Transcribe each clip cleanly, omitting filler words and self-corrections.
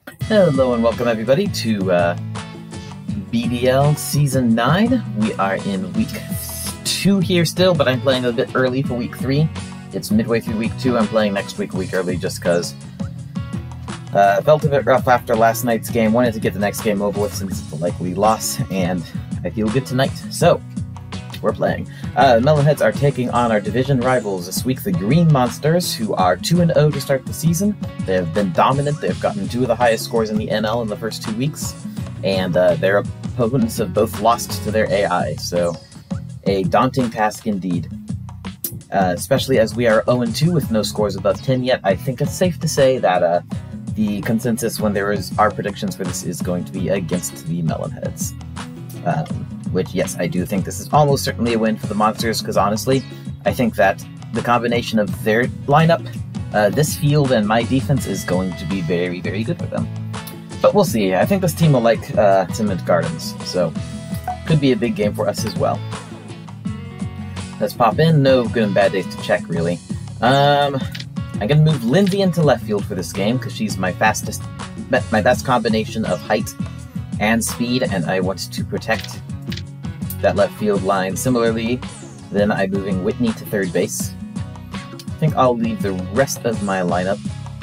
Hello and welcome everybody to BBL Season 9. We are in Week 2 here still, but I'm playing a bit early for Week 3. It's midway through Week 2. I'm playing next week a week early just because felt a bit rough after last night's game. Wanted to get the next game over with since it's a likely loss, and I feel good tonight. So, we're playing. Melonheads are taking on our division rivals this week, the Green Monsters, who are 2-0 to start the season. They have been dominant. They've gotten 2 of the highest scores in the NL in the first 2 weeks, and their opponents have both lost to their AI, so a daunting task indeed. Especially as we are 0-2 with no scores above 10 yet, I think it's safe to say that the consensus when there is our predictions for this is going to be against the Melonheads. Which, yes, I do think this is almost certainly a win for the Monsters, because honestly, I think that the combination of their lineup, this field, and my defense is going to be very, very good for them. But we'll see. I think this team will like Cement Gardens, so could be a big game for us as well. Let's pop in. No good and bad days to check, really. I'm going to move Lindsay into left field for this game, because she's my best combination of height and speed, and I want to protect that left field line. Similarly, then I'm moving Whitney to third base. I think I'll leave the rest of my lineup,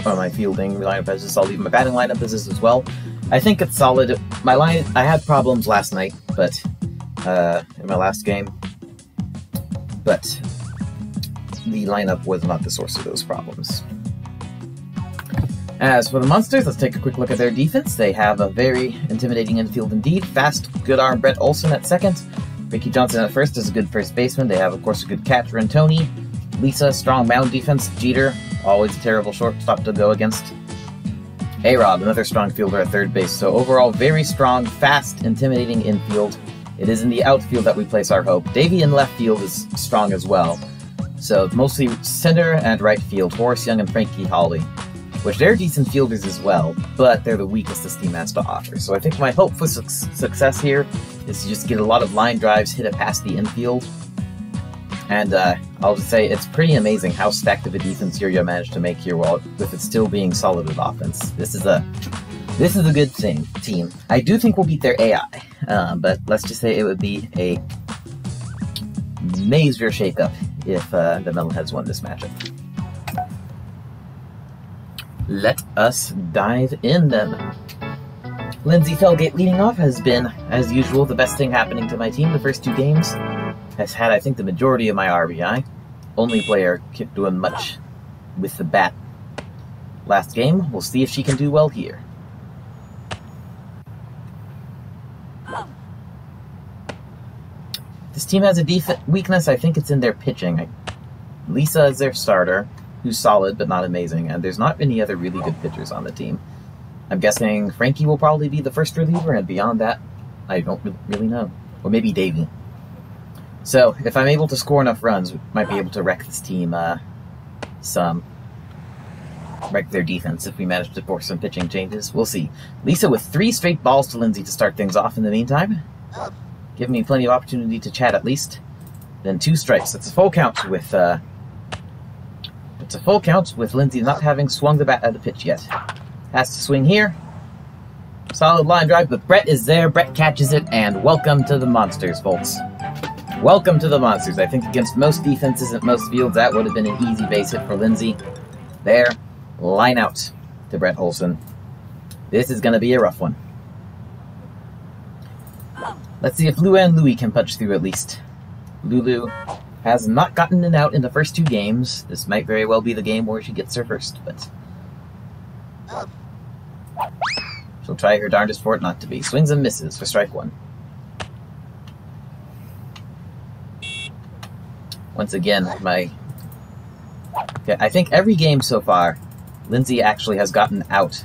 or my fielding lineup as this. I'll leave my batting lineup as this as well. I think it's solid. I had problems last night, but in my last game, but the lineup was not the source of those problems. As for the Monsters, let's take a quick look at their defense. They have a very intimidating infield indeed. Fast, good arm Brett Olson at second. Ricky Johnson at first is a good first baseman. They have, of course, a good catcher in Tony. Lisa, strong mound defense. Jeter, always a terrible shortstop to go against. A-Rob, another strong fielder at third base. So overall, very strong, fast, intimidating infield. It is in the outfield that we place our hope. Davey in left field is strong as well. So mostly center and right field. Horace Young and Frankie Hawley, which they're decent fielders as well, but they're the weakest this team has to offer. So I think my hope for success here is to just get a lot of line drives, hit it past the infield. And I'll just say it's pretty amazing how stacked of a defense Yo managed to make here with it still being solid with offense. This is a good team. I do think we'll beat their AI, but let's just say it would be a major shakeup if the Melonheads won this matchup. Let us dive in then. Lindsay Felgate leading off has been, as usual, the best thing happening to my team the first 2 games. Has had, I think, the majority of my RBI. Only player kept doing much with the bat last game. We'll see if she can do well here. This team has a weakness. I think it's in their pitching. Lisa is their starter, who's solid but not amazing, and there's not any other really good pitchers on the team. I'm guessing Frankie will probably be the first reliever, and beyond that, I don't really know. Or maybe Davey. So, if I'm able to score enough runs, we might be able to wreck this team wreck their defense if we manage to force some pitching changes. We'll see. Lisa with 3 straight balls to Lindsay to start things off in the meantime. Give me plenty of opportunity to chat at least. Then 2 strikes. That's a full count with Lindsay not having swung the bat at the pitch yet. Has to swing here. Solid line drive, but Brett is there. Brett catches it, and welcome to the Monsters, folks. Welcome to the Monsters. I think against most defenses at most fields, that would have been an easy base hit for Lindsay. There. Line out to Brett Olson. This is going to be a rough one. Let's see if Luann Louie can punch through at least. Lulu has not gotten an out in the first 2 games. This might very well be the game where she gets her first, but she'll try her darndest for it not to be. Swings and misses for strike 1. Once again, I think every game so far, Lindsay actually has gotten out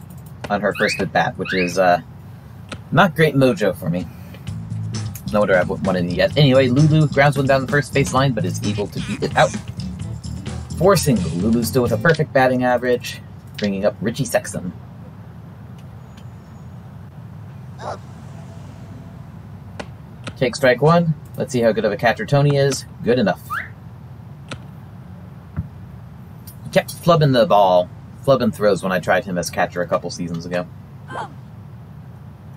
on her first at bat, which is not great mojo for me. No wonder I've won any yet. Anyway, Lulu grounds one down the first baseline, but is able to beat it out. 4 single. Lulu still with a perfect batting average, bringing up Richie Sexton. Take strike 1. Let's see how good of a catcher Tony is. Good enough. He kept flubbing the ball, flubbing throws when I tried him as catcher a couple seasons ago.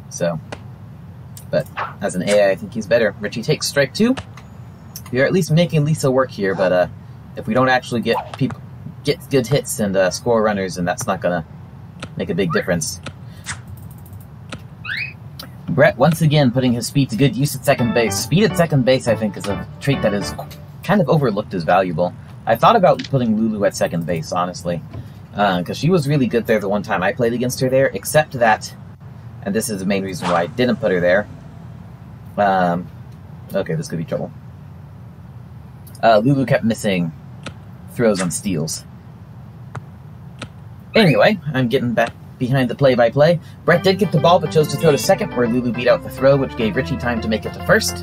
So, but as an AI, I think he's better. Richie takes strike 2. We are at least making Lisa work here, but if we don't actually get good hits and score runners, then that's not gonna make a big difference. Brett once again putting his speed to good use at second base. Speed at second base, I think, is a trait that is kind of overlooked as valuable. I thought about putting Lulu at second base, honestly, because she was really good there the one time I played against her there, except that, and this is the main reason why I didn't put her there. Okay, this could be trouble. Lulu kept missing throws on steals. Anyway, I'm getting back behind the play-by-play. Brett did get the ball, but chose to throw to second, where Lulu beat out the throw, which gave Richie time to make it to first.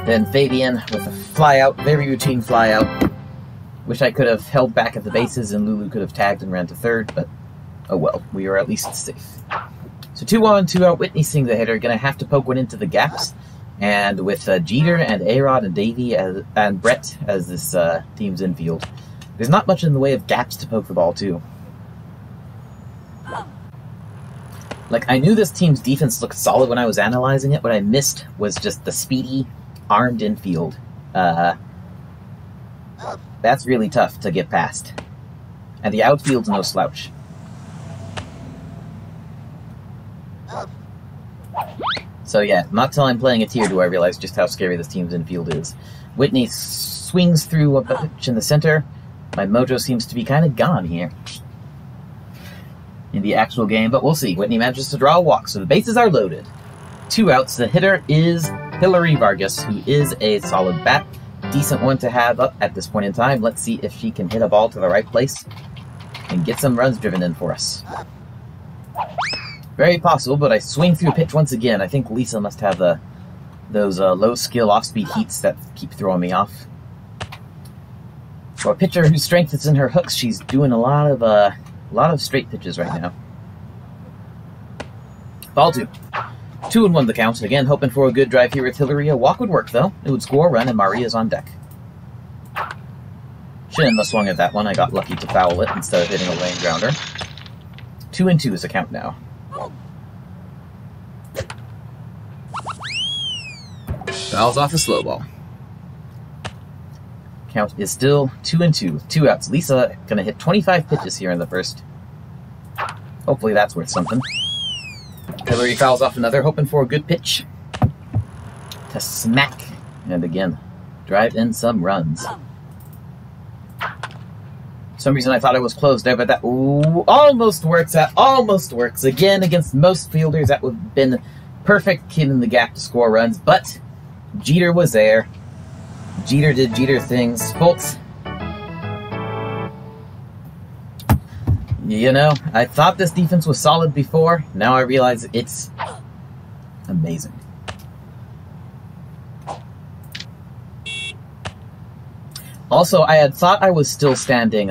Then Fabian with a fly-out, very routine fly-out. Wish I could have held back at the bases, and Lulu could have tagged and ran to third, but oh well, we were at least safe. So 2-1, 2-out, Whitney seeing the hitter, gonna have to poke one into the gaps. And with Jeter and A-Rod and Davey and Brett as this team's infield, there's not much in the way of gaps to poke the ball to. Like, I knew this team's defense looked solid when I was analyzing it. What I missed was just the speedy, armed infield. That's really tough to get past. And the outfield's no slouch. So yeah, not till I'm playing a tier do I realize just how scary this team's infield is. Whitney swings through a pitch in the center. My mojo seems to be kind of gone here in the actual game, but we'll see. Whitney manages to draw a walk, so the bases are loaded. 2 outs. The hitter is Hillary Vargas, who is a solid bat. Decent one to have up at this point in time. Let's see if she can hit a ball to the right place and get some runs driven in for us. Very possible, but I swing through a pitch once again. I think Lisa must have those low-skill off-speed heats that keep throwing me off. For a pitcher whose strength is in her hooks, she's doing a lot of straight pitches right now. Ball 2. 2-1 the count. Again, hoping for a good drive here with Hillary. A walk would work, though. It would score a run, and Maria's on deck. Shouldn't have swung at that one. I got lucky to foul it instead of hitting a lane grounder. 2-2 is the count now. Fouls off a slow ball. Count is still 2-2 with 2 outs. Lisa gonna hit 25 pitches here in the first. Hopefully that's worth something. Hillary fouls off another, hoping for a good pitch to smack, and again, drive in some runs. For some reason I thought it was closed there, but that almost works. That almost works. Again, against most fielders, that would have been perfect, kid in the gap to score runs, but Jeter was there. Jeter did Jeter things. Folks, you know, I thought this defense was solid before. Now I realize it's amazing. Also, I had thought I was still standing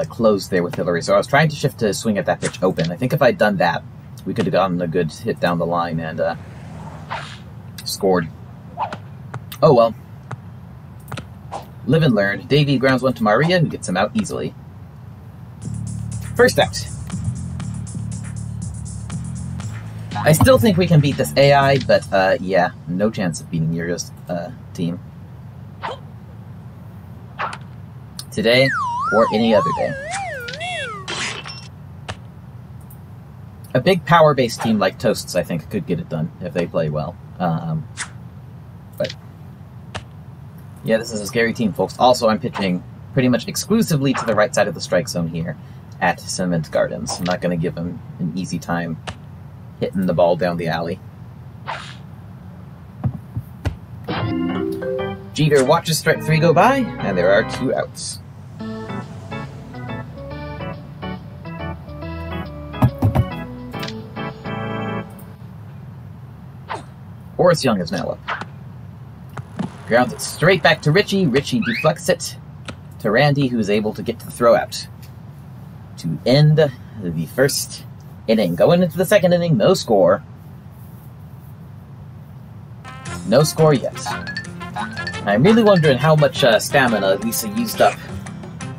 closed there with Hillary, so I was trying to shift to swing at that pitch open. I think if I'd done that, we could have gotten a good hit down the line and scored. Oh well. Live and learn. Davey grounds one to Maria, who gets him out easily. First out. I still think we can beat this AI, but yeah, no chance of beating Yuri's team. Today, or any other day. A big power-based team like Toasts, I think, could get it done if they play well. But yeah, this is a scary team, folks. Also, I'm pitching pretty much exclusively to the right side of the strike zone here at Cement Gardens. I'm not going to give him an easy time hitting the ball down the alley. Jeter watches strike 3 go by, and there are 2 outs. Horace Young is now up. Grounds it straight back to Richie. Richie deflects it to Randy, who's able to get to the throw out to end the first inning. Going into the second inning, no score. No score yet. I'm really wondering how much stamina Lisa used up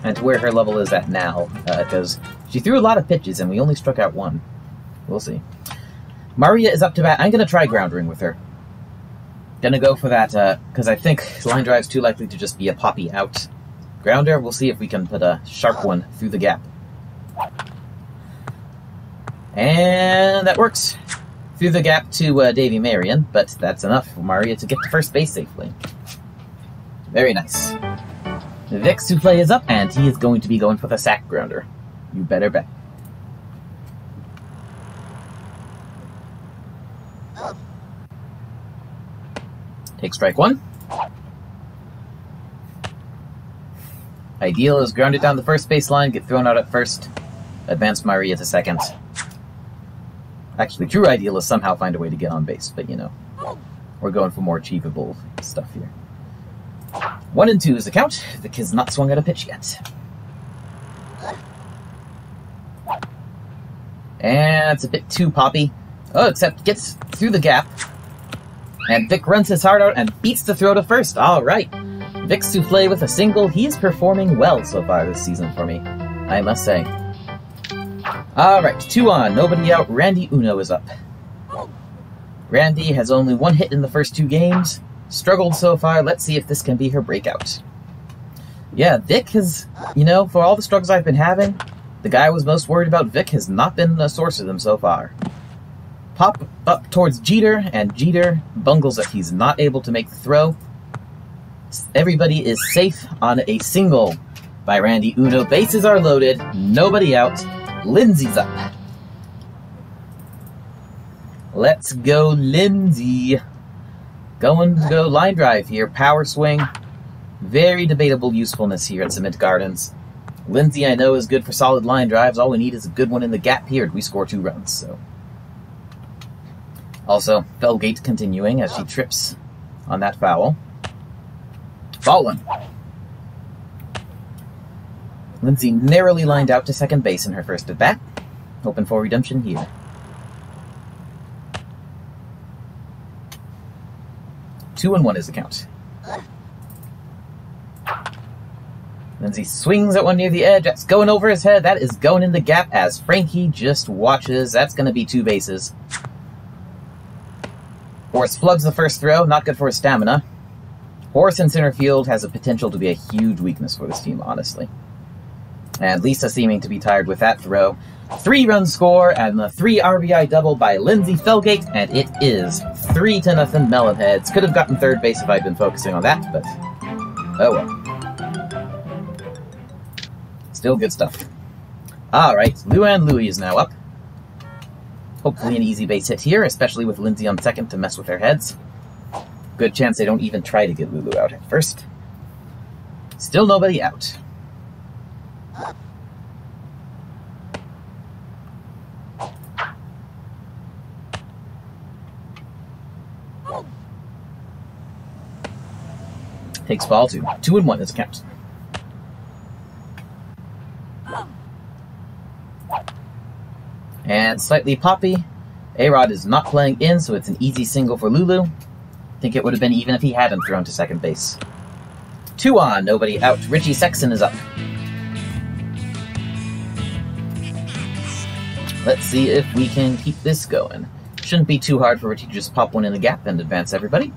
and where her level is at now, because she threw a lot of pitches and we only struck out 1. We'll see. Maria is up to bat. I'm going to try ground ring with her. Gonna go for that, because I think line drive's too likely to just be a poppy out. Grounder, we'll see if we can put a sharp one through the gap. And that works. Through the gap to Davy Marion, but that's enough for Maria to get to first base safely. Very nice. Vic Souffle is up, and he is going to be going for the sack grounder. You better bet. Take strike one. Ideal is grounded down the first base line, get thrown out at first, advance Maria to second. Actually, true ideal is somehow find a way to get on base, but you know, we're going for more achievable stuff here. 1 and 2 is the count. The kid's not swung at a pitch yet. And it's a bit too poppy. Oh, except gets through the gap. And Vic runs his heart out and beats the throw to first. All right. Vic Souffle with a single. He is performing well so far this season for me, I must say. All right, 2 on, nobody out. Randy Uno is up. Randy has only 1 hit in the first 2 games. Struggled so far. Let's see if this can be her breakout. Yeah, Vic has, you know, for all the struggles I've been having, the guy I was most worried about, Vic, has not been a source of them so far. Pop up towards Jeter, and Jeter bungles it. He's not able to make the throw. Everybody is safe on a single by Randy Uno. Bases are loaded. Nobody out. Lindsay's up. Let's go, Lindsay. Going to go line drive here. Power swing. Very debatable usefulness here at Cement Gardens. Lindsay, I know, is good for solid line drives. All we need is a good one in the gap here, and we score 2 runs. So, also, Felgate continuing as she trips on that foul. Ball 1. Lindsay narrowly lined out to second base in her first at-bat. Hoping for redemption here. 2 and 1 is the count. Lindsay swings at one near the edge. That's going over his head. That is going in the gap as Frankie just watches. That's going to be 2 bases. Horace plugs the first throw. Not good for his stamina. Horace in center field has a potential to be a huge weakness for this team, honestly. And Lisa seeming to be tired with that throw. 3-run score and the 3 RBI double by Lindsay Felgate, and it is 3-0 Melonheads. Could have gotten third base if I'd been focusing on that, but oh well. Still good stuff. Alright, Luann Louie is now up. Hopefully an easy base hit here, especially with Lindsay on second to mess with their heads. Good chance they don't even try to get Lulu out at first. Still nobody out. Takes ball 2. 2 and 1 is a count. And slightly poppy. A-Rod is not playing in, so it's an easy single for Lulu. Think it would have been even if he hadn't thrown to second base. 2 on, nobody out. Richie Sexton is up. Let's see if we can keep this going. Shouldn't be too hard for Richie to just pop one in the gap and advance everybody.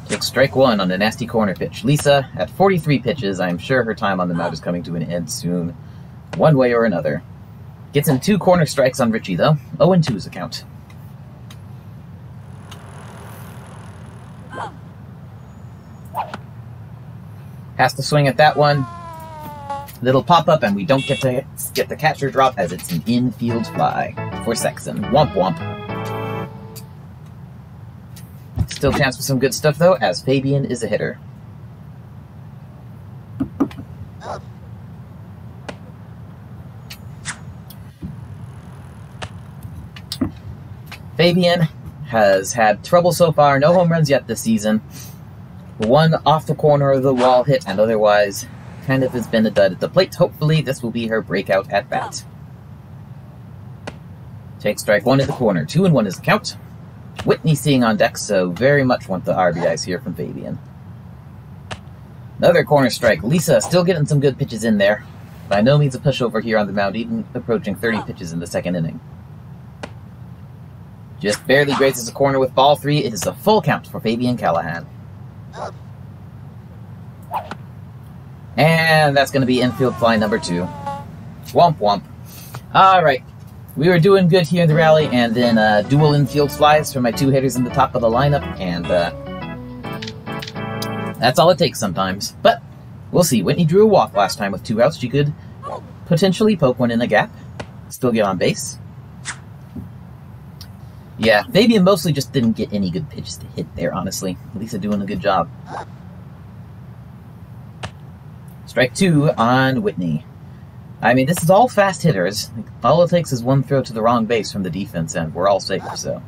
Takes strike 1 on a nasty corner pitch. Lisa, at 43 pitches, I'm sure her time on the mound is coming to an end soon, one way or another. Gets in 2 corner strikes on Richie, though. 0 and 2 is the count. Has to swing at that one. Little pop-up, and we don't get to get the catcher drop as it's an infield fly for Sexton. Womp womp. Still chance for some good stuff, though, as Fabian is a hitter. Fabian has had trouble so far. No home runs yet this season. 1 off the corner of the wall hit, and otherwise kind of has been a dud at the plate. Hopefully this will be her breakout at bat. Take strike 1 at the corner. 2 and 1 is the count. Whitney seeing on deck, so very much want the RBIs here from Fabian. Another corner strike. Lisa still getting some good pitches in there. By no means a pushover here on the mound, even approaching 30 pitches in the second inning. Just barely grazes the corner with ball 3. It is a full count for Fabian Callahan. And that's going to be infield fly number 2. Womp womp. Alright. We were doing good here in the rally, and then dual infield flies from my 2 hitters in the top of the lineup, and that's all it takes sometimes. But we'll see. Whitney drew a walk last time with 2 outs. She could potentially poke one in the gap. Still get on base. Yeah, Fabian mostly just didn't get any good pitches to hit there, honestly. Lisa doing a good job. Strike 2 on Whitney. I mean, this is all fast hitters. All it takes is one throw to the wrong base from the defense, and we're all safe, so.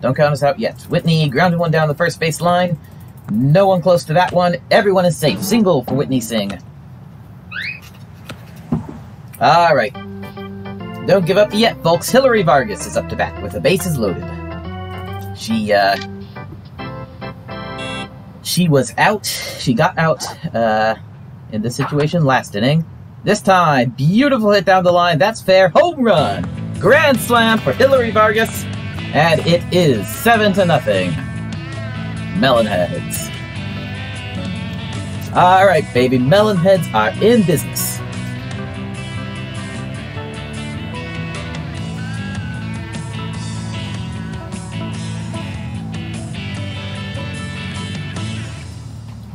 Don't count us out yet. Whitney grounded one down the first base line. No one close to that one. Everyone is safe. Single for Whitney Singh. Alright. Don't give up yet, folks. Hillary Vargas is up to bat with the bases loaded. She was out. She got out in this situation last inning. This time, beautiful hit down the line. That's fair. Home run. Grand slam for Hillary Vargas. And it is 7-0. Melonheads. Alright, baby. Melonheads are in business.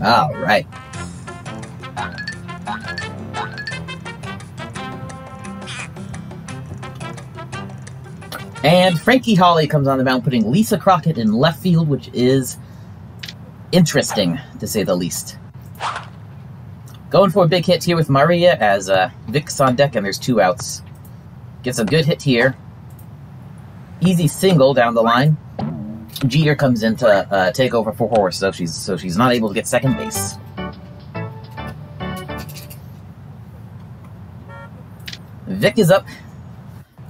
All right. And Frankie Hawley comes on the mound, putting Lisa Crockett in left field, which is interesting, to say the least. Going for a big hit here with Maria as Vic's on deck, and there's 2 outs. Gets a good hit here. Easy single down the line. Jeter comes in to take over for Horace, so she's not able to get second base. Vic is up.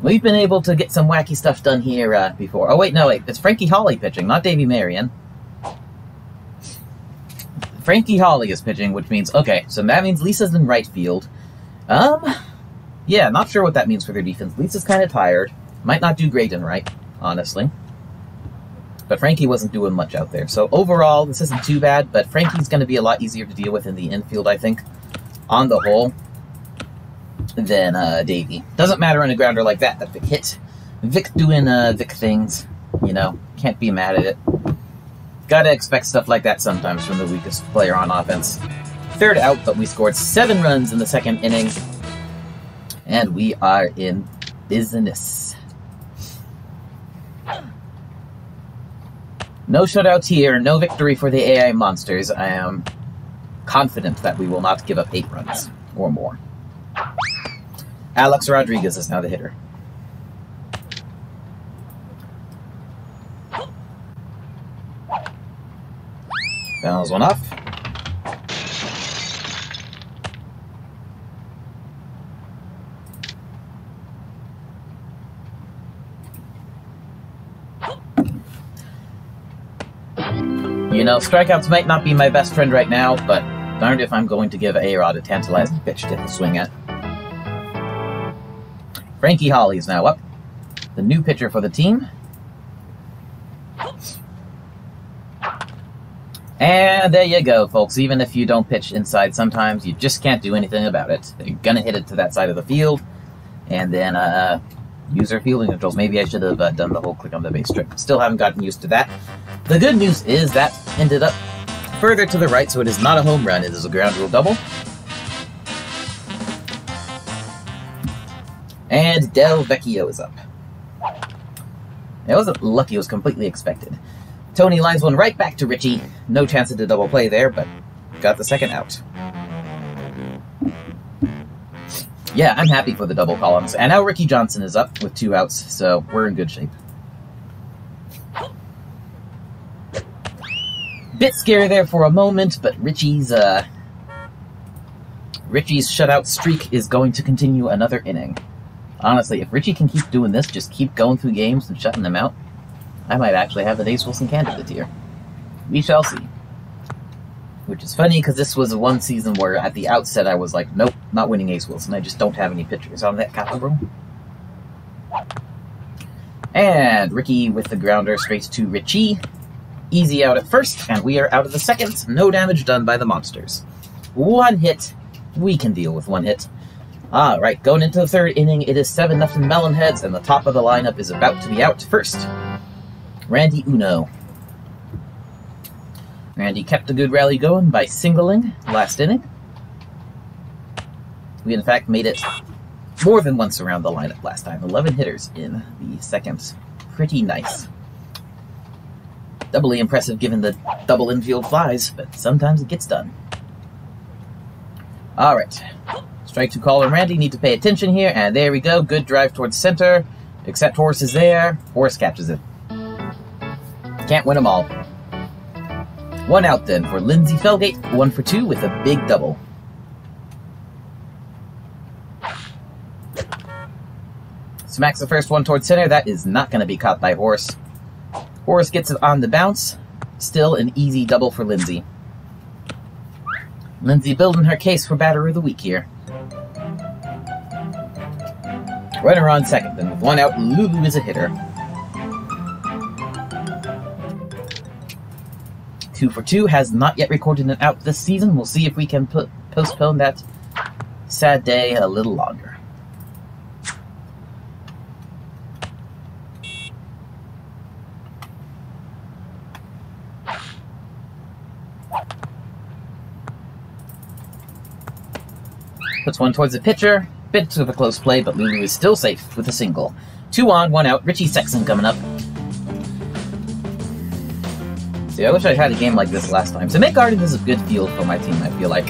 We've been able to get some wacky stuff done here before. Oh, wait, no, wait. It's Frankie Hawley pitching, not Davey Marion. Frankie Hawley is pitching, which means... Okay, so that means Lisa's in right field. Yeah, not sure what that means for their defense. Lisa's kind of tired. Might not do great in right, honestly. But Frankie wasn't doing much out there. So overall, this isn't too bad, but Frankie's going to be a lot easier to deal with in the infield, I think, on the whole, than Davey. Doesn't matter in a grounder like that Vic hit. Vic doing Vic things, you know, can't be mad at it. Gotta expect stuff like that sometimes from the weakest player on offense. 3rd out, but we scored 7 runs in the 2nd inning. And we are in business. No shutouts here, no victory for the AI Monsters. I am confident that we will not give up 8 runs or more. Alex Rodriguez is now the hitter. Fouls one off. You know, strikeouts might not be my best friend right now, but darned if I'm going to give A-Rod a tantalizing pitch to swing at. Frankie Hawley is now up, the new pitcher for the team. And there you go, folks. Even if you don't pitch inside sometimes, you just can't do anything about it. You're going to hit it to that side of the field, and then use our fielding controls. Maybe I should have done the whole click on the base trick. Still haven't gotten used to that. The good news is that ended up further to the right, so it is not a home run. It is a ground rule double. And Del Vecchio is up. It wasn't lucky, it was completely expected. Tony lines one right back to Richie. No chance at a double play there, but got the 2nd out. Yeah, I'm happy for the double columns. And now Ricky Johnson is up with 2 outs, so we're in good shape. Bit scary there for a moment, but Richie's shutout streak is going to continue another inning. Honestly, if Richie can keep doing this, just keep going through games and shutting them out, I might actually have the Ace Wilson candidate here. We shall see. Which is funny, because this was one season where at the outset I was like, nope, not winning Ace Wilson. I just don't have any pitchers on that caliber. And Ricky with the grounder straight to Richie. Easy out at first, and we are out of the second. No damage done by the monsters. One hit. We can deal with one hit. Alright, going into the third inning, it is 7-0 Melonheads, and the top of the lineup is about to be out first. Randy Uno. Randy kept a good rally going by singling last inning. We, in fact, made it more than once around the lineup last time. 11 hitters in the second. Pretty nice. Doubly impressive given the double infield flies, but sometimes it gets done. Alright. Strike 2 caller Randy, need to pay attention here, and there we go. Good drive towards center. Except Horse is there. Horse catches it. Can't win them all. One out then for Lindsay Felgate, 1 for 2 with a big double. Smacks the first one towards center. That is not going to be caught by Horse. Horse gets it on the bounce. Still an easy double for Lindsay. Lindsay building her case for batter of the week here. Runner on second, and with one out, Lulu is a hitter. 2 for 2 has not yet recorded an out this season. We'll see if we can postpone that sad day a little longer. Puts one towards the pitcher. Bit of a close play, but Lulu is still safe with a single. 2 on, 1 out. Richie Sexton coming up. See, I wish I had a game like this last time. Cement Garden is a good field for my team, I feel like.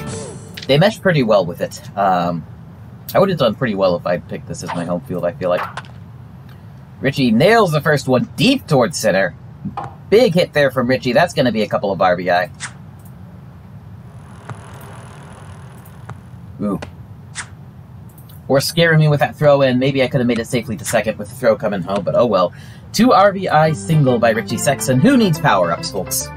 They mesh pretty well with it. I would have done pretty well if I'd picked this as my home field, I feel like. Richie nails the first one deep towards center. Big hit there from Richie. That's going to be a couple of RBI. Ooh. Or scaring me with that throw in. Maybe I could have made it safely to second with the throw coming home, but oh well. 2 RBI single by Richie Sexton. Who needs power-ups, folks?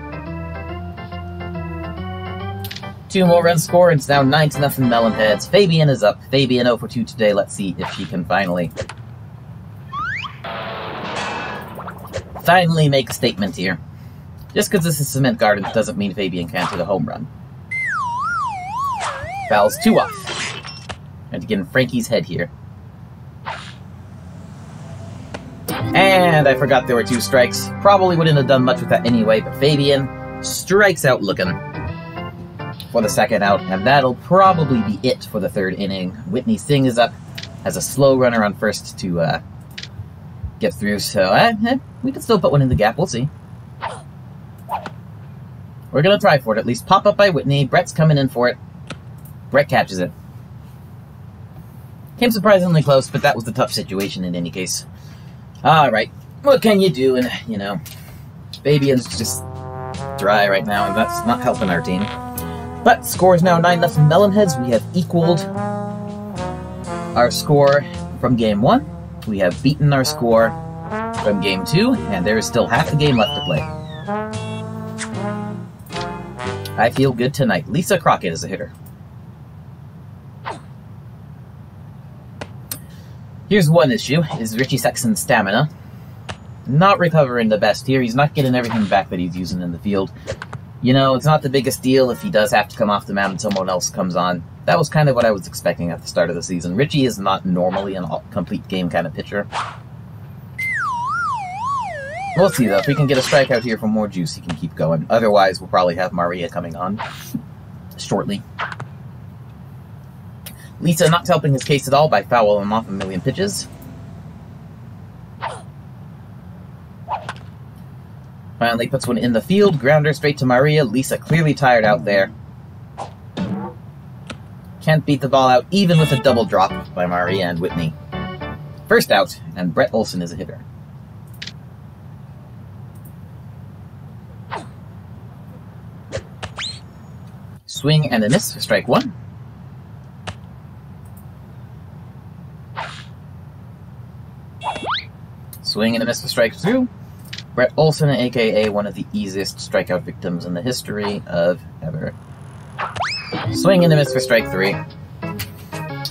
2 more runs score, and it's now 9-0 Melonheads. Fabian is up. Fabian 0 for 2 today. Let's see if she can finally make a statement here. Just because this is Cement Garden doesn't mean Fabian can't hit a home run. Fouls 2 off. And to get in Frankie's head here. And I forgot there were 2 strikes. Probably wouldn't have done much with that anyway, but Fabian strikes out looking for the second out, and that'll probably be it for the third inning. Whitney Singh is up, has a slow runner on first to get through, so we can still put one in the gap. We'll see. We're going to try for it, at least. Pop up by Whitney. Brett's coming in for it. Brett catches it. Came surprisingly close, but that was the tough situation in any case. Alright, what can you do? And, you know, Fabian's just dry right now, and that's not helping our team. But score is now 9-0 Melonheads. We have equaled our score from Game 1. We have beaten our score from Game 2, and there is still half the game left to play. I feel good tonight. Lisa Crockett is a hitter. Here's one issue, is Richie Sexton's stamina. Not recovering the best here. He's not getting everything back that he's using in the field. You know, it's not the biggest deal if he does have to come off the mound and someone else comes on. That was kind of what I was expecting at the start of the season. Richie is not normally a complete game kind of pitcher. We'll see, though. If we can get a strikeout here for more juice, he can keep going. Otherwise, we'll probably have Maria coming on shortly. Lisa not helping his case at all by fouling him off a million pitches. Finally puts one in the field. Grounder straight to Maria. Lisa clearly tired out there. Can't beat the ball out even with a double drop by Maria and Whitney. First out, and Brett Olson is a hitter. Swing and a miss for strike 1. Swing and a miss for strike 2. Brett Olson, a.k.a. one of the easiest strikeout victims in the history of ever Swing and a miss for strike 3.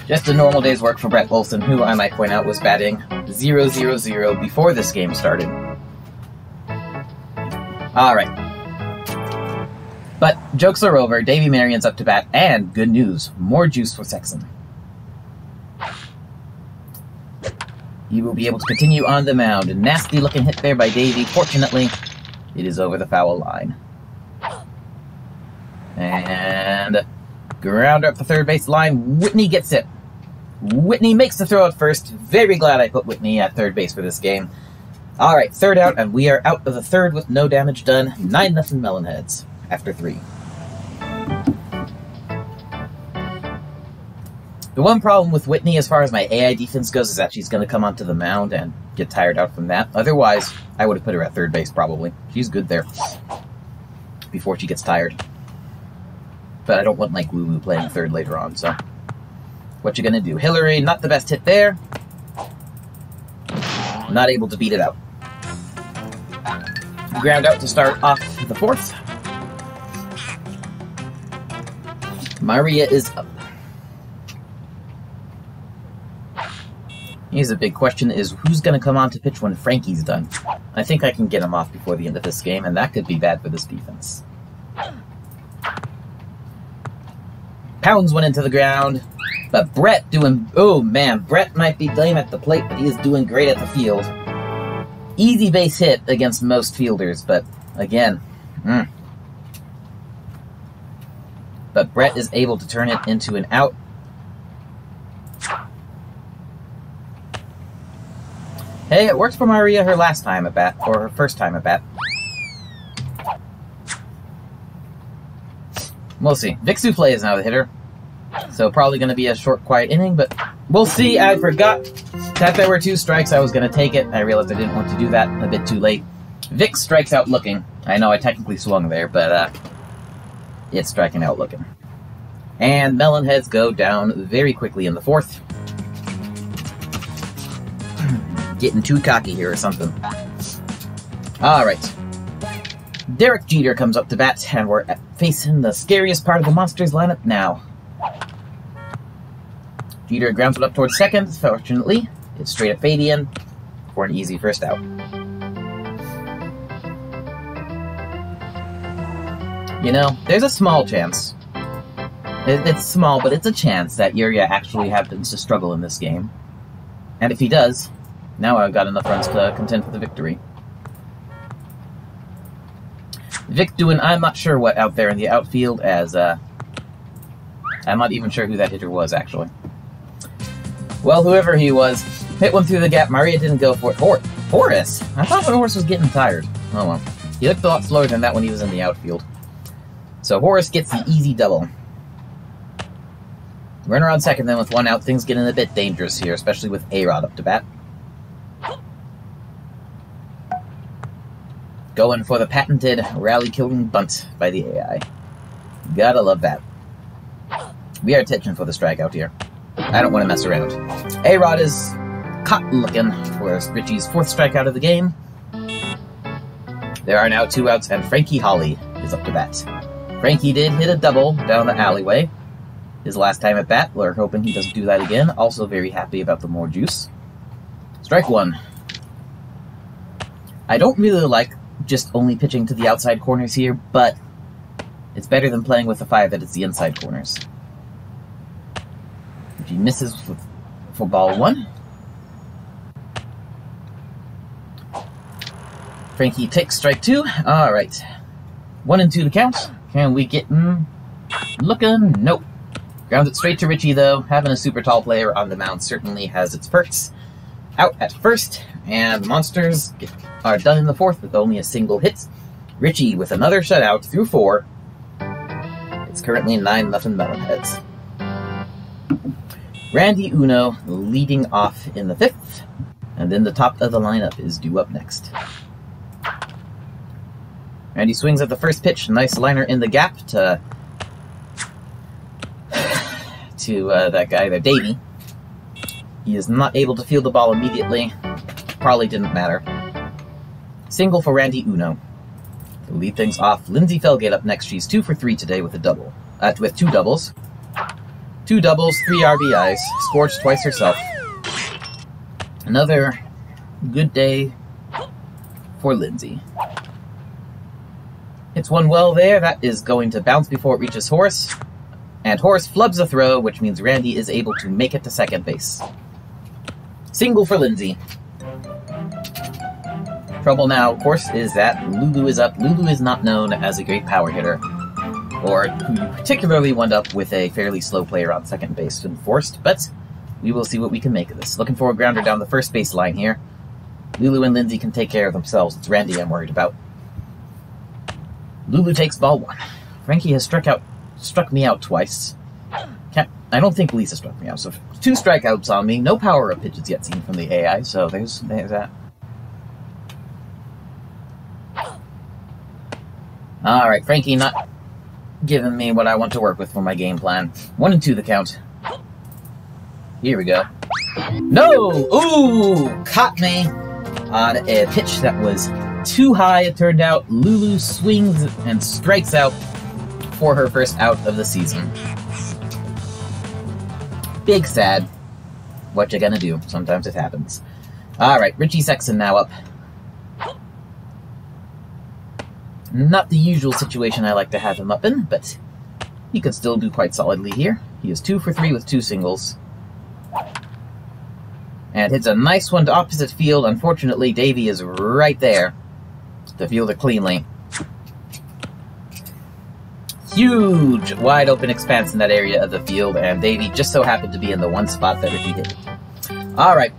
Just a normal day's work for Brett Olson, who I might point out was batting 0-0-0 before this game started. Alright. But jokes are over, Davy Marion's up to bat, and good news, more juice for Sexton. He will be able to continue on the mound. A nasty looking hit there by Davy. Fortunately, it is over the foul line. And grounder up the third base line. Whitney gets it. Whitney makes the throw at first. Very glad I put Whitney at third base for this game. Alright, third out, and we are out of the third with no damage done. 9-0 Melonheads after 3. The one problem with Whitney as far as my AI defense goes is that she's going to come onto the mound and get tired out from that. Otherwise, I would have put her at third base probably. She's good there before she gets tired. But I don't want like Woo Woo playing third later on, so what you going to do? Hillary, not the best hit there. Not able to beat it out. Ground out to start off the fourth. Maria is up. Here's a big question is who's going to come on to pitch when Frankie's done? I think I can get him off before the end of this game, and that could be bad for this defense. Pounds went into the ground, but Brett doing... Oh, man, Brett might be lame at the plate, but he is doing great at the field. Easy base hit against most fielders, but again... But Brett is able to turn it into an out. Hey, it worked for Maria her last time at bat, or her first time at bat. We'll see. Vic Souffle is now the hitter, so probably going to be a short, quiet inning, but we'll see. I forgot that there were 2 strikes. I was going to take it. I realized I didn't want to do that a bit too late. Vic strikes out looking. I know I technically swung there, but it's striking out looking. And Melonheads go down very quickly in the fourth. Getting too cocky here or something. Alright. Derek Jeter comes up to bat, and we're facing the scariest part of the Monsters lineup now. Jeter grounds it up towards second. Fortunately, it's straight up Fadian for an easy first out. You know, there's a small chance. It's small, but it's a chance that Yuria actually happens to struggle in this game. And if he does, now I've got enough runs to contend for the victory. Vic doing I'm not sure what out there in the outfield as, I'm not even sure who that hitter was, actually. Well, whoever he was, hit one through the gap. Maria didn't go for it. Horace? I thought Horace was getting tired. Oh well. He looked a lot slower than that when he was in the outfield. So Horace gets the easy double. Runner on second then with 1 out. Things getting a bit dangerous here, especially with A-Rod up to bat. Going for the patented rally-killing bunt by the AI. Gotta love that. We are attention for the strikeout here. I don't want to mess around. A-Rod is caught looking for Richie's 4th strikeout of the game. There are now 2 outs, and Frankie Holly is up to bat. Frankie did hit a double down the alleyway his last time at bat. We're hoping he doesn't do that again. Also very happy about the more juice. Strike 1. I don't really like just only pitching to the outside corners here, but it's better than playing with the 5 that it's the inside corners. If he misses for ball 1. Frankie takes strike 2. Alright. 1 and 2 to count. Can we get looking? Nope. Grounds it straight to Richie, though. Having a super tall player on the mound certainly has its perks. Out at first, and the Monsters are done in the 4th with only a single hit. Richie with another shutout through 4. It's currently 9-0 Melonheads. Randy Uno leading off in the 5th, and then the top of the lineup is due up next. Randy swings at the first pitch. Nice liner in the gap to that guy there, Davey. He is not able to field the ball immediately. Probably didn't matter. Single for Randy Uno. To lead things off, Lindsay Felgate up next. She's 2 for 3 today with a double. with 2 doubles. 2 doubles, 3 RBIs, scorched twice herself. Another good day for Lindsay. Hits one well there. That is going to bounce before it reaches Horace. And Horace flubs a throw, which means Randy is able to make it to second base. Single for Lindsay. Trouble now, of course, is that Lulu is up. Lulu is not known as a great power hitter, or who particularly wound up with a fairly slow player on second base and forced, but we will see what we can make of this. Looking for a grounder down the first base line here. Lulu and Lindsay can take care of themselves. It's Randy I'm worried about. Lulu takes ball 1. Frankie has struck me out twice. I don't think Lisa struck me out, so 2 strikeouts on me. No power-up pitches yet seen from the AI, so there's that. Alright, Frankie not giving me what I want to work with for my game plan. 1 and 2 the count. Here we go. No! Ooh! Caught me on a pitch that was too high, it turned out. Lulu swings and strikes out for her first out of the season. Big sad. What you gonna do? Sometimes it happens. Alright, Richie Sexton now up. Not the usual situation I like to have him up in, but he could still do quite solidly here. He is 2 for 3 with 2 singles. And hits a nice one to opposite field. Unfortunately, Davey is right there to field it cleanly. Huge wide open expanse in that area of the field, and Davey just so happened to be in the one spot that Ricky hit. Alright.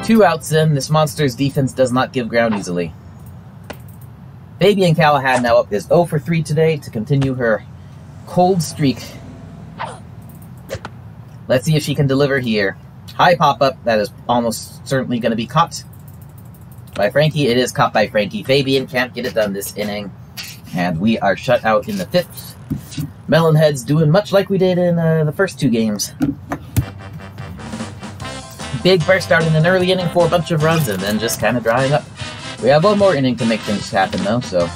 2 outs in. This Monsters defense does not give ground easily. Baby and Callahan now up is 0 for 3 today to continue her cold streak. Let's see if she can deliver here. High pop-up. That is almost certainly going to be caught by Frankie. It is caught by Frankie. Fabian can't get it done this inning. And we are shut out in the 5th. Melonheads doing much like we did in the first 2 games. Big burst out in an early inning for a bunch of runs and then just kind of drying up. We have one more inning to make things happen, though, so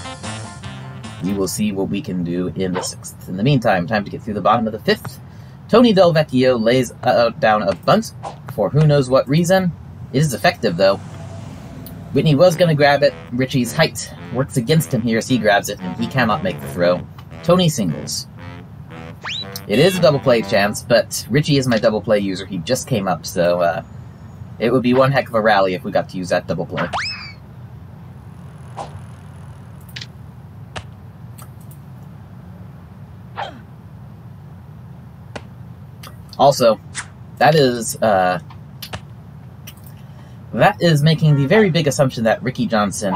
we will see what we can do in the 6th. In the meantime, time to get through the bottom of the 5th. Tony Del Vecchio lays down a bunt for who knows what reason. It is effective, though. Whitney was going to grab it. Richie's height works against him here as he grabs it, and he cannot make the throw. Tony singles. It is a double play chance, but Richie is my double play user. He just came up, so it would be one heck of a rally if we got to use that double play. Also, that is making the very big assumption that Ricky Johnson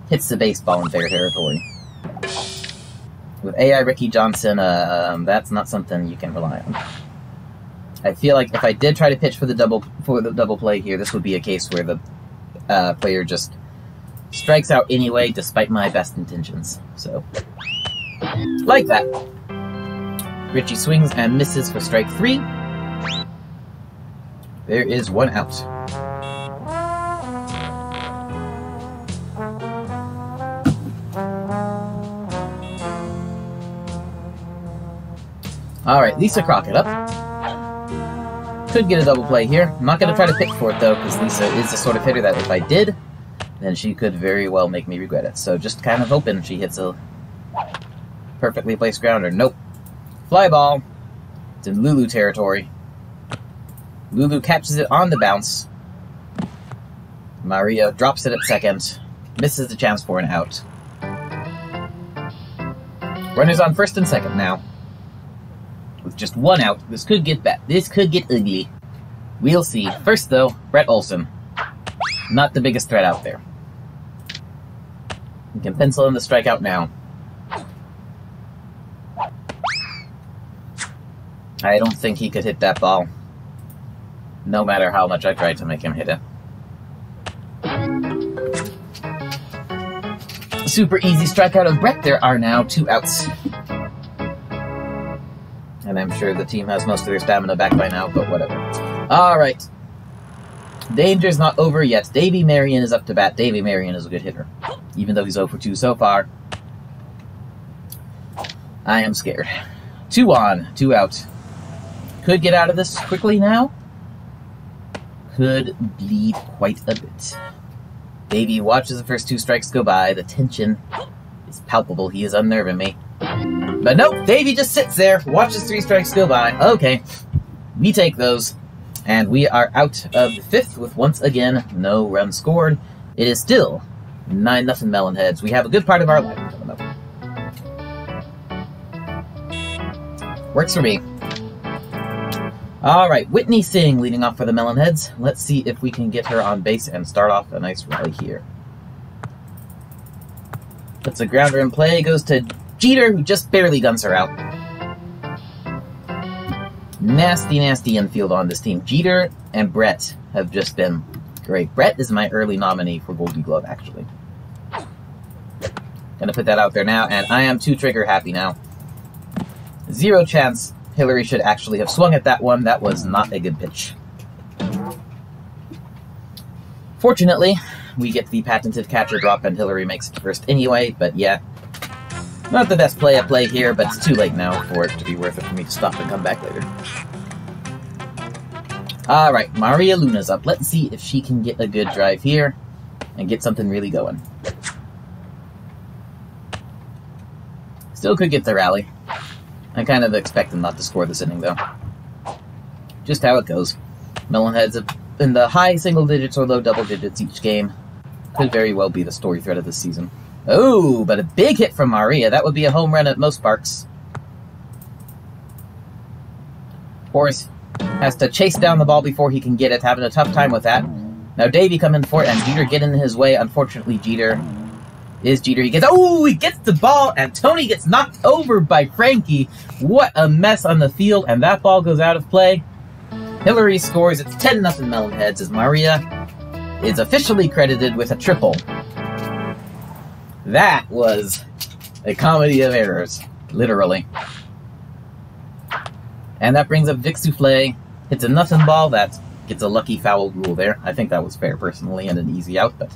hits the baseball in fair territory. With AI Ricky Johnson, that's not something you can rely on. I feel like if I did try to pitch for the double play here, this would be a case where the player just strikes out anyway, despite my best intentions. So, like that. Richie swings and misses for strike 3. There is 1 out. Alright, Lisa Crockett up. Could get a double play here. I'm not going to try to pitch for it, though, because Lisa is the sort of hitter that if I did, then she could very well make me regret it. So just kind of hoping she hits a perfectly placed grounder. Nope. Fly ball. It's in Lulu territory. Lulu catches it on the bounce. Maria drops it at second. Misses the chance for an out. Runners on first and second now. With just 1 out, this could get bad. This could get ugly. We'll see. First, though, Brett Olson. Not the biggest threat out there. You can pencil in the strikeout now. I don't think he could hit that ball, no matter how much I tried to make him hit it. Super easy strikeout of Brett. There are now 2 outs. And I'm sure the team has most of their stamina back by now, but whatever. Alright. Danger's not over yet. Davey Marion is up to bat. Davey Marion is a good hitter, even though he's 0 for 2 so far. I am scared. 2 on, 2 out. Could get out of this quickly now. Could bleed quite a bit. Davey watches the first 2 strikes go by. The tension is palpable. He is unnerving me. But nope, Davey just sits there, watches 3 strikes go by. Okay, we take those. And we are out of the 5th with, once again, no runs scored. It is still 9-0 Melonheads. We have a good part of our life coming up. Works for me. Alright, Whitney Singh leading off for the Melonheads. Let's see if we can get her on base and start off a nice rally here. Puts a grounder in play, goes to Jeter, who just barely guns her out. Nasty, nasty infield on this team. Jeter and Brett have just been great. Brett is my early nominee for Goldie Glove, actually. Gonna put that out there now, and I am 2 trigger happy now. 0 chance Hillary should actually have swung at that one. That was not a good pitch. Fortunately, we get the patented catcher drop, and Hillary makes it first anyway, but yeah. Not the best play here, but it's too late now for it to be worth it for me to stop and come back later. Alright, Maria Luna's up. Let's see if she can get a good drive here and get something really going. Still could get the rally. I kind of expect them not to score this inning, though. Just how it goes. Melonheads in the high single digits or low double digits each game. Could very well be the story thread of this season. Oh, but a big hit from Maria. That would be a home run at most parks. Horace has to chase down the ball before he can get it, having a tough time with that. Now Davey coming for it, and Jeter getting in his way. Unfortunately, Jeter. He gets, oh, he gets the ball, and Tony gets knocked over by Frankie. What a mess on the field, and that ball goes out of play. Hillary scores. It's 10-0 Melonheads as Maria is officially credited with a triple. That was a comedy of errors, literally. And that brings up Vic Souffle. Hits a nothing ball. That gets a lucky foul rule there. I think that was fair, personally, and an easy out, but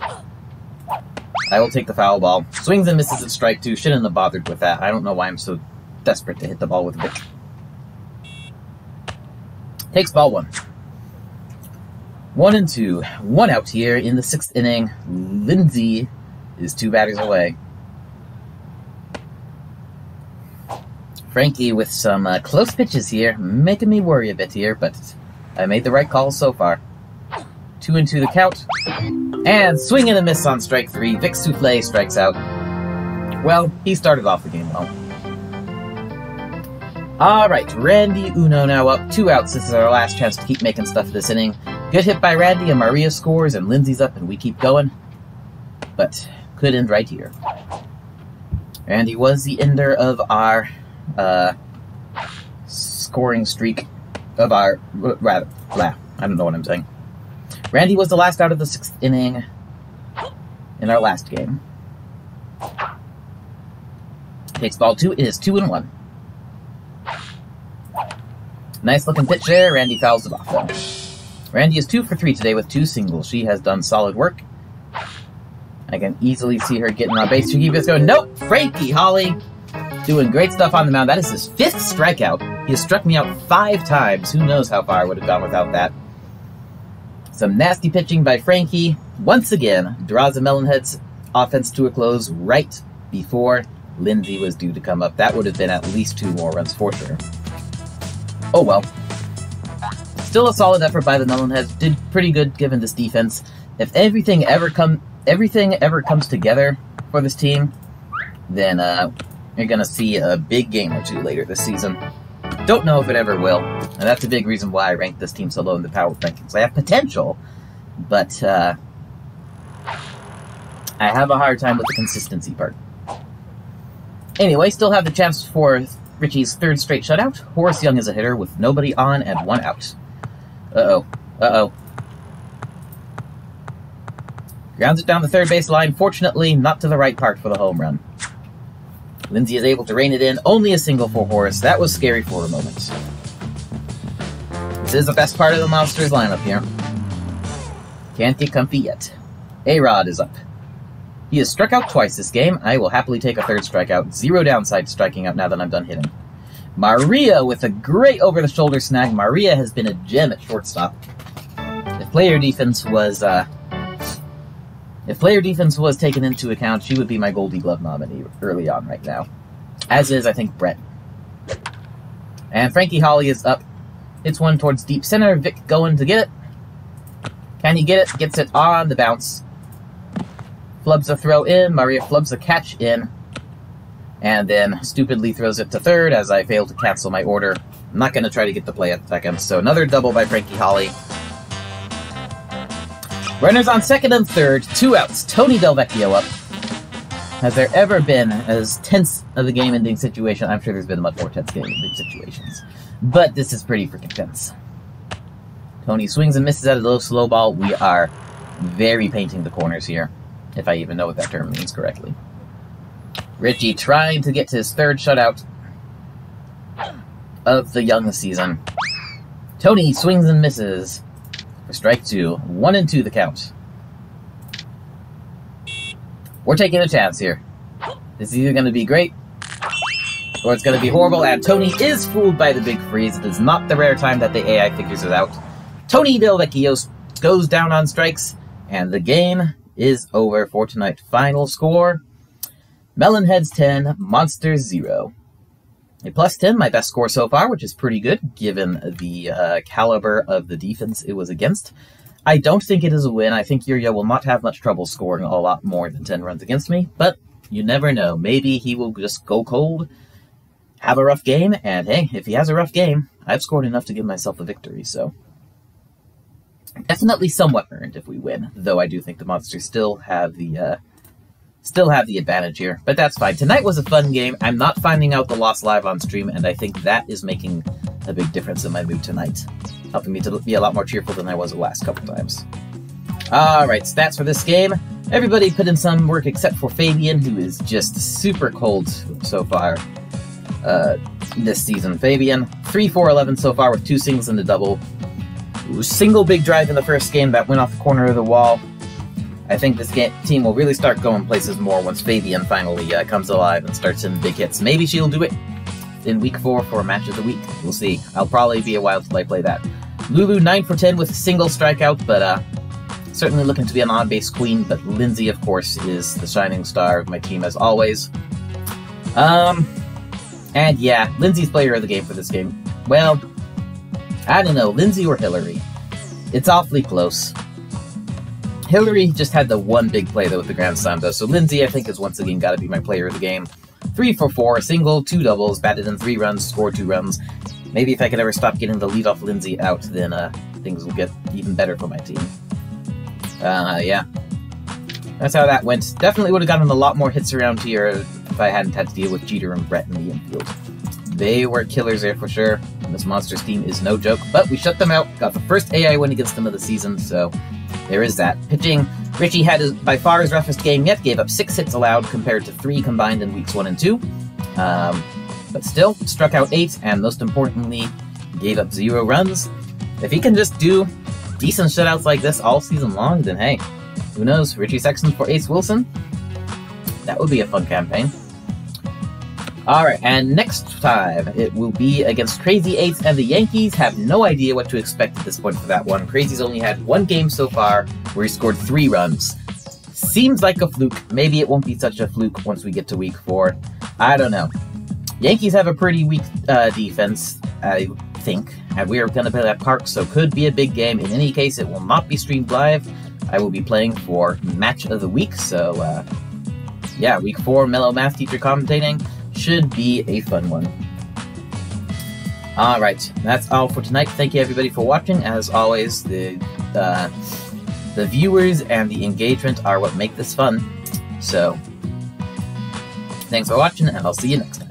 I will take the foul ball. Swings and misses at strike 2. Shouldn't have bothered with that. I don't know why I'm so desperate to hit the ball with Vic. Takes ball 1. 1-2. 1 out here in the 6th inning. Lindsay is 2 batters away. Frankie with some close pitches here, making me worry a bit here, but I made the right call so far. 2-2 the count. And swing and a miss on strike 3. Vic Souffle strikes out. Well, he started off the game well. Alright, Randy Uno now up. 2 outs. This is our last chance to keep making stuff this inning. Good hit by Randy, and Maria scores, and Lindsay's up, and we keep going. But could end right here. Randy was the ender of our scoring streak of our... rather, I don't know what I'm saying. Randy was the last out of the 6th inning in our last game. Takes ball 2. It is 2-1. Nice looking pitch there. Randy fouls it off though. Randy is 2 for 3 today with 2 singles. She has done solid work. I can easily see her getting on base. She keeps going. Nope! Frankie Holly doing great stuff on the mound. That is his 5th strikeout. He has struck me out 5 times. Who knows how far I would have gone without that. Some nasty pitching by Frankie. Once again, draws the Melonheads offense to a close right before Lindsay was due to come up. That would have been at least 2 more runs for sure. Oh well. Still a solid effort by the Melonheads. Did pretty good given this defense. If everything ever comes together for this team, then you're going to see a big game or 2 later this season. Don't know if it ever will, and that's a big reason why I ranked this team so low in the power rankings. I have potential, but I have a hard time with the consistency part. Anyway, still have the chance for Richie's 3rd straight shutout. Horace Young is a hitter with nobody on and 1 out. Uh-oh. Uh-oh. Grounds it down the 3rd base line. Fortunately, not to the right part for the home run. Lindsay is able to rein it in. Only a single for Horace. That was scary for a moment. This is the best part of the Monsters lineup here. Can't get comfy yet. A-Rod is up. He has struck out twice this game. I will happily take a 3rd strikeout. 0 downside to striking out now that I'm done hitting. Maria with a great over-the-shoulder snag. Maria has been a gem at shortstop. If player defense was taken into account, she would be my Goldie Glove nominee early on right now. As is, I think, Brett. And Frankie Holly is up. Hits one towards deep center. Vic going to get it. Can he get it? Gets it on the bounce. Flubs a throw in. Maria flubs a catch in. And then stupidly throws it to third as I fail to cancel my order. I'm not going to try to get the play at second. So another double by Frankie Holly. Runners on second and third. 2 outs. Tony Del Vecchio up. Has there ever been as tense of a game-ending situation? I'm sure there's been much more tense game-ending situations. But this is pretty freaking tense. Tony swings and misses at a low slow ball. We are very painting the corners here, if I even know what that term means correctly. Richie trying to get to his third shutout of the young season. Tony swings and misses for strike 2. 1-2 the count. We're taking a chance here. This is either going to be great, or it's going to be horrible, and Tony is fooled by the big freeze. It is not the rare time that the AI figures it out. Tony Del Vecchio goes down on strikes, and the game is over for tonight. Final score, Melonheads 10, Monsters 0. A +10, my best score so far, which is pretty good, given the caliber of the defense it was against. I don't think it is a win. I think Yuria will not have much trouble scoring a lot more than 10 runs against me, but you never know. Maybe he will just go cold, have a rough game, and hey, if he has a rough game, I've scored enough to give myself a victory, so definitely somewhat earned if we win, though I do think the Monsters still have the advantage here, but that's fine. Tonight was a fun game. I'm not finding out the loss live on stream, and I think that is making a big difference in my mood tonight, helping me to be a lot more cheerful than I was the last couple times. Alright, stats for this game. Everybody put in some work except for Fabian, who is just super cold so far this season. Fabian, 3-4-11 so far with 2 singles and a double. Single big drive in the first game that went off the corner of the wall. I think this team will really start going places more once Fabian finally comes alive and starts in big hits. Maybe she'll do it in week 4 for Match of the Week. We'll see. I'll probably be a while till I play that. Lulu, 9 for 10 with a single strikeout, but certainly looking to be an on-base queen. But Lindsay, of course, is the shining star of my team as always. And yeah, Lindsay's player of the game for this game. Well, I don't know, Lindsay or Hillary. It's awfully close. Hillary just had the one big play, though, with the Grand Slam, though, so Lindsay, I think, has once again got to be my player of the game. 3 for 4, a single, 2 doubles, batted in 3 runs, scored 2 runs. Maybe if I could ever stop getting the leadoff Lindsay out, then things will get even better for my team. Yeah. That's how that went. Definitely would have gotten a lot more hits around here if I hadn't had to deal with Jeter and Brett in the infield. They were killers there for sure, and this Monsters team is no joke, but we shut them out, got the first AI win against them of the season, so there is that. Pitching, Richie had by far his roughest game yet, gave up 6 hits allowed compared to 3 combined in weeks 1 and 2. But still, struck out 8, and most importantly, gave up 0 runs. If he can just do decent shutouts like this all season long, then hey, who knows, Richie Sexton for Ace Wilson? That would be a fun campaign. Alright, and next time it will be against Crazy Eights, and the Yankees have no idea what to expect at this point for that one. Crazy's only had 1 game so far where he scored 3 runs. Seems like a fluke. Maybe it won't be such a fluke once we get to week 4. I don't know. Yankees have a pretty weak defense, I think, and we are going to play that park, so could be a big game. In any case, it will not be streamed live. I will be playing for Match of the Week, so yeah, week 4, Mellow Math Teacher commentating. Should be a fun one. Alright, that's all for tonight. Thank you everybody for watching. As always, the viewers and the engagement are what make this fun. So, thanks for watching, and I'll see you next time.